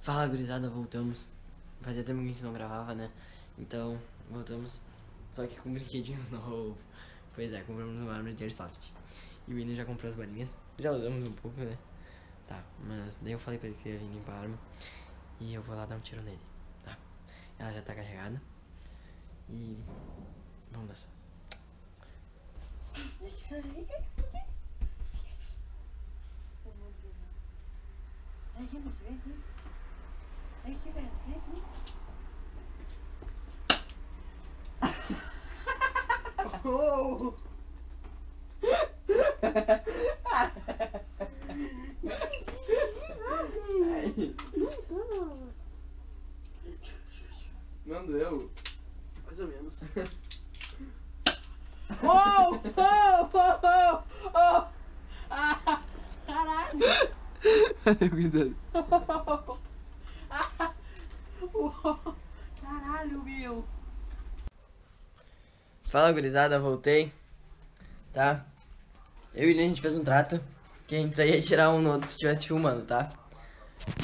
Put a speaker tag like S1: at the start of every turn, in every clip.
S1: Fala, gurizada, voltamos. Fazia tempo que a gente não gravava, né? Então, voltamos. Só que com um brinquedinho novo. Pois é, compramos uma arma de Airsoft. E o William já comprou as balinhas. Já usamos um pouco, né? Tá, mas daí eu falei pra ele que eu ia vir limpar a arma. E eu vou lá dar um tiro nele, tá? Ela já tá carregada. E vamos nessa.
S2: Oh!
S3: Não doeu?
S2: Mais ou menos. Oh! Oh! Oh! Oh! Oh! Ah! Caralho! Caralho, meu!
S1: Fala, gurizada, voltei. Tá? Eu e o William, a gente fez um trato que a gente só ia tirar um no outro se estivesse filmando, tá?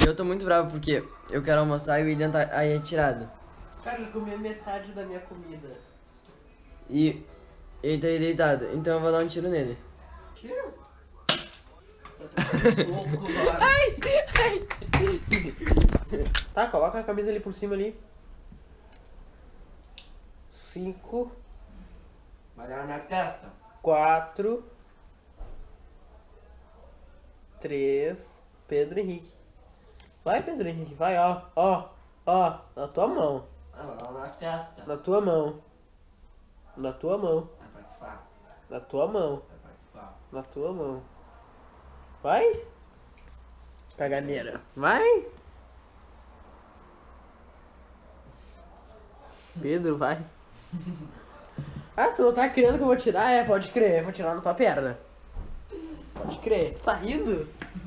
S1: E eu tô muito bravo porque eu quero almoçar e o William tá aí retirado.
S2: Cara, eu comi metade da minha comida.
S1: E ele tá aí deitado, então eu vou dar um tiro nele.
S2: Tiro? Louco, mano. Tá, coloca a camisa ali por cima ali. 5,
S3: Vai dar na minha testa.
S2: 4, 3, Pedro Henrique. Vai, Pedro Henrique, vai, ó, ó, ó, na tua mão,
S3: Ah, vai dar na testa.
S2: na tua mão, na tua mão,
S3: Vai participar.
S2: na tua mão,
S3: Vai participar.
S2: na tua mão. Vai, caganeira, vai. Pedro, vai. Ah, tu não tá querendo que eu vou tirar? É, pode crer, eu vou tirar na tua perna. Pode crer. Tu tá rindo?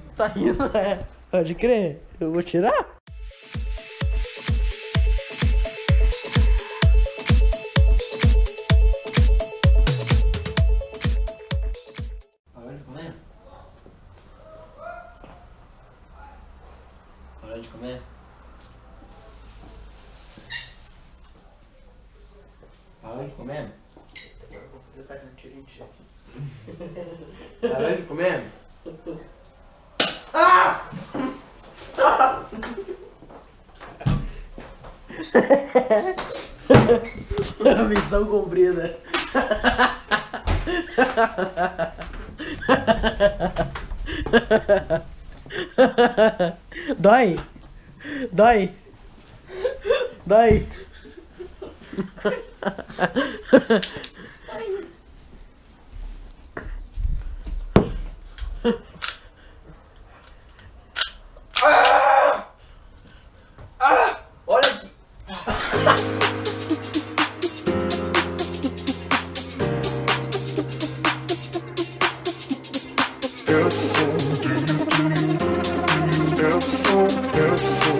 S2: Tu tá rindo, é? Pode crer, eu vou tirar?
S1: Parou de comer? Parou de comer? Parou de comer?
S2: Vou tentar um tirinho de aqui.
S1: Parou de comer?
S2: Missão cumprida. Dói. Dói. Dói.
S3: Olha aqui.
S4: That's so